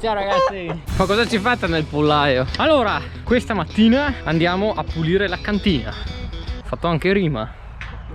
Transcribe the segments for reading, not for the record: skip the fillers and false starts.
Ciao ragazzi. Ma cosa ci fate nel pollaio? Allora, questa mattina andiamo a pulire la cantina. Ho fatto anche rima.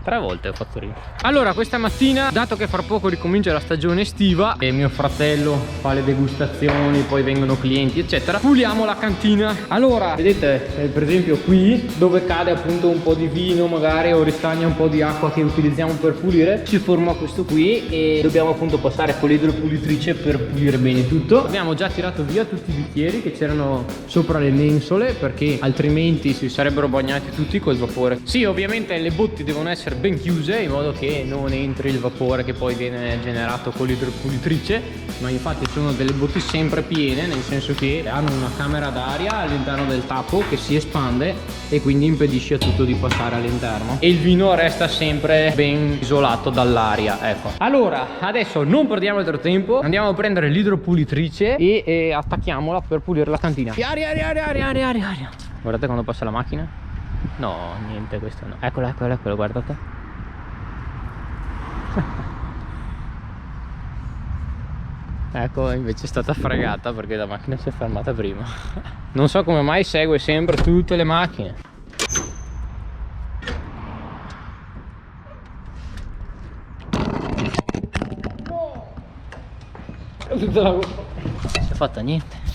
3 volte ho fatto rima. Allora, questa mattina, dato che fra poco ricomincia la stagione estiva e mio fratello fa le degustazioni, poi vengono clienti eccetera, puliamo la cantina. Allora, vedete per esempio qui dove cade appunto un po' di vino magari o ristagna un po' di acqua che utilizziamo per pulire, si forma questo qui e dobbiamo appunto passare con l'idropulitrice per pulire bene tutto. Abbiamo già tirato via tutti i bicchieri che c'erano sopra le mensole perché altrimenti si sarebbero bagnati tutti col vapore. Sì, ovviamente le botti devono essere ben chiuse in modo che non entri il vapore che poi viene generato con l'idropulitrice, ma infatti sono delle botti sempre piene, nel senso che hanno una camera d'aria all'interno del tappo che si espande e quindi impedisce a tutto di passare all'interno e il vino resta sempre ben isolato dall'aria, ecco. Allora adesso non perdiamo altro tempo, andiamo a prendere l'idropulitrice e attacchiamola per pulire la cantina. Aria. Guardate quando passa la macchina. No, niente, questo no. Eccolo, guardate. Ecco, invece è stata fregata perché la macchina si è fermata prima. Non so come mai segue sempre tutte le macchine. Non si è fatta niente.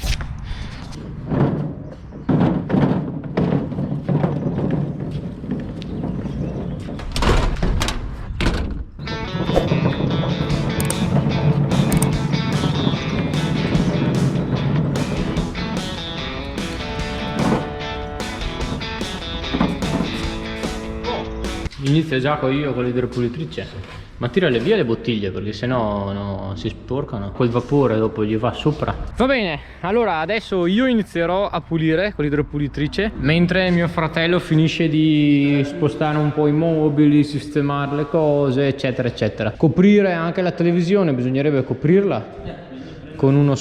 Inizio già io con l'idropulitrice, ma tirale via le bottiglie perché sennò si sporcano, quel vapore dopo gli va sopra. Va bene, allora adesso io inizierò a pulire con l'idropulitrice mentre mio fratello finisce di spostare un po' i mobili, sistemare le cose eccetera eccetera. Coprire anche la televisione, bisognerebbe coprirla con uno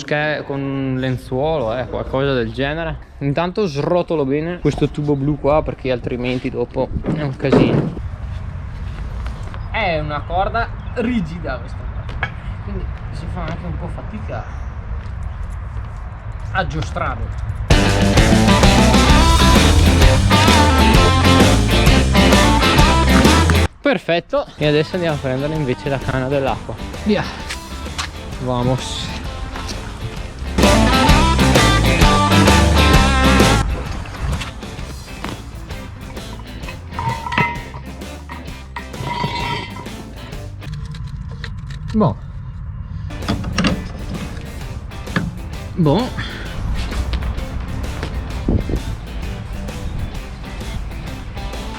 con un lenzuolo, qualcosa del genere. Intanto srotolo bene questo tubo blu qua perché altrimenti dopo è un casino. È una corda rigida questa qua, quindi si fa anche un po' fatica a giostrarla. Perfetto, e adesso andiamo a prendere invece la canna dell'acqua. Via, vamos. Bon.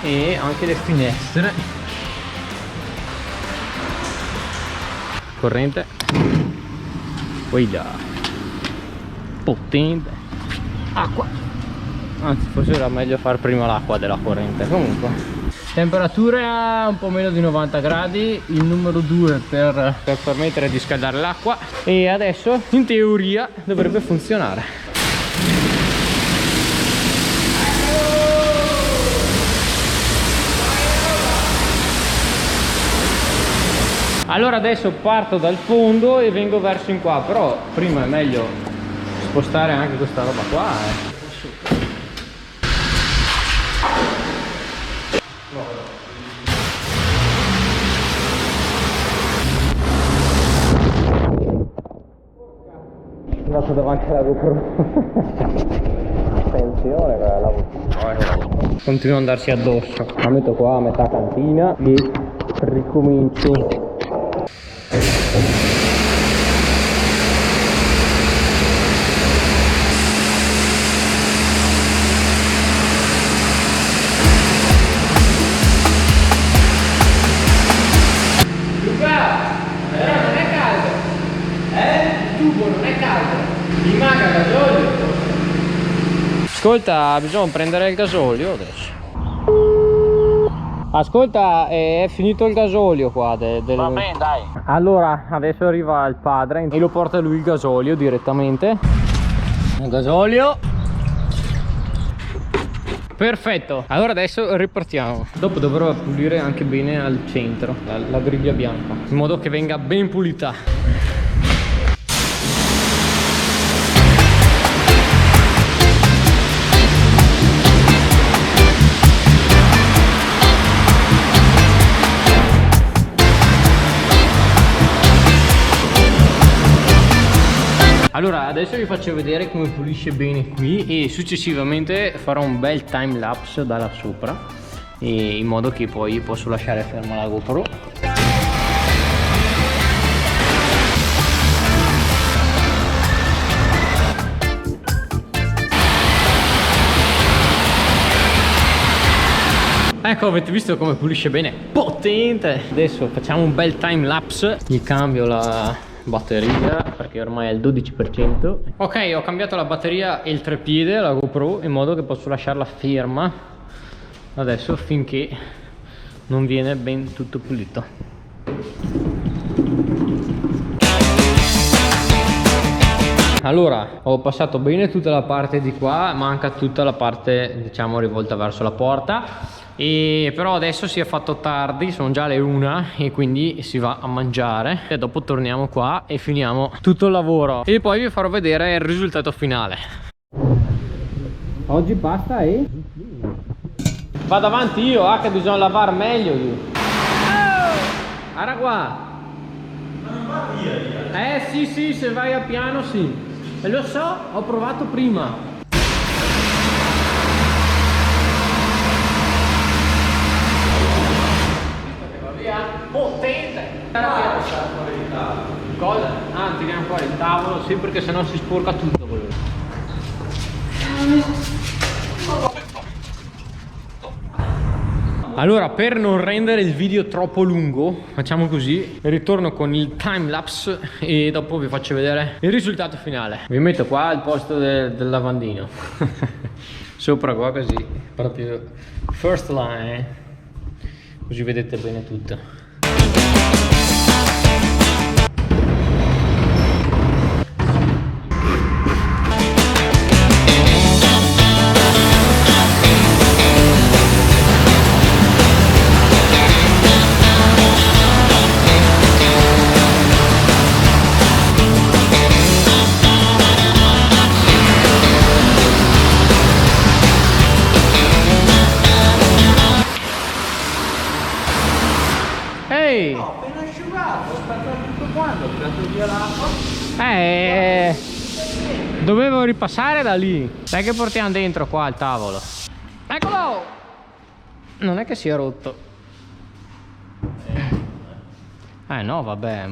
E anche le finestre. Corrente. Poi là. Potente. Acqua. Anzi, forse era meglio far prima l'acqua della corrente. Comunque. Temperatura un po' meno di 90 gradi, il numero 2 per permettere di scaldare l'acqua e adesso in teoria dovrebbe funzionare. Allora adesso parto dal fondo e vengo verso in qua, però prima è meglio spostare anche questa roba qua. Andato davanti alla GoPro. Attenzione che la continua ad andarsi addosso. La metto qua a metà cantina e ricomincio. Ascolta, bisogna prendere il gasolio adesso. Ascolta, è finito il gasolio qua. Va bene, dai. Allora, adesso arriva il padre e lo porta lui il gasolio direttamente. Il gasolio. Perfetto. Allora adesso ripartiamo. Dopo dovrò pulire anche bene al centro la griglia bianca, in modo che venga ben pulita. Allora adesso vi faccio vedere come pulisce bene qui e successivamente farò un bel time lapse da là sopra, e in modo che poi posso lasciare ferma la GoPro. Ecco, avete visto come pulisce bene? Potente! Adesso facciamo un bel time lapse. Gli cambio la batteria perché ormai è il 12%. Ok, ho cambiato la batteria e il treppiede alla GoPro in modo che posso lasciarla ferma adesso finché non viene ben tutto pulito. Allora, ho passato bene tutta la parte di qua, manca tutta la parte, diciamo, rivolta verso la porta. E però adesso si è fatto tardi, sono già le 1 e quindi si va a mangiare e dopo torniamo qua e finiamo tutto il lavoro e poi vi farò vedere il risultato finale. Oggi basta e vado avanti io, che bisogna lavare meglio io. Guarda qua. Ma non va via? Sì, se vai a piano sì. E lo so, ho provato prima. Potente! Cosa? Ah, tiriamo fuori il tavolo, sì, perché sennò si sporca tutto quello. Allora, per non rendere il video troppo lungo, facciamo così, ritorno con il time lapse e dopo vi faccio vedere il risultato finale. Vi metto qua al posto del lavandino. Sopra qua così, proprio first line, così vedete bene tutto. No, appena asciugato, ho spazzato tutto quanto, ho tirato via l'acqua. Dovevo ripassare da lì. Dai che portiamo dentro qua il tavolo. Eccolo! Non è che sia rotto. No, vabbè.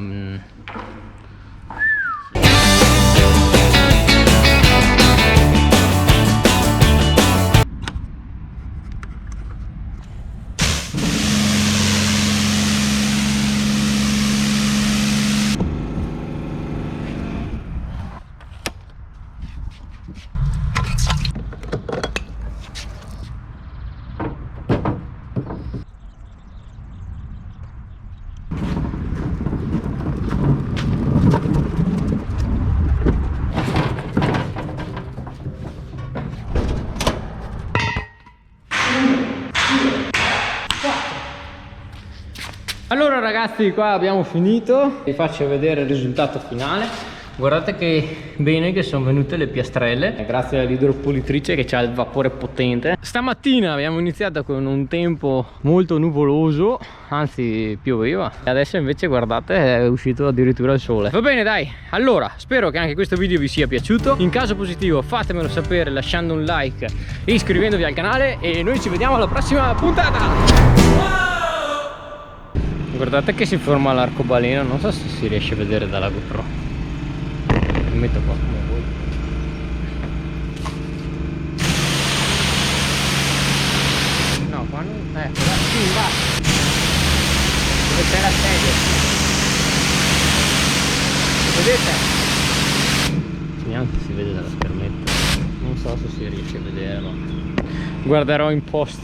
Allora ragazzi, qua abbiamo finito, vi faccio vedere il risultato finale. Guardate che bene che sono venute le piastrelle, grazie all'idropulitrice che ha il vapore potente. Stamattina abbiamo iniziato con un tempo molto nuvoloso, anzi pioveva, e adesso invece guardate è uscito addirittura il sole. Va bene dai, allora spero che anche questo video vi sia piaciuto. In caso positivo fatemelo sapere lasciando un like e iscrivendovi al canale e noi ci vediamo alla prossima puntata. Guardate che si forma l'arcobaleno, non so se si riesce a vedere dalla GoPro. Mi metto qua come voi. No, qua non... là, sì, va. Dove c'è la sedia. Vedete? Neanche si vede dalla schermetta. Non so se si riesce a vedere, ma guarderò in post.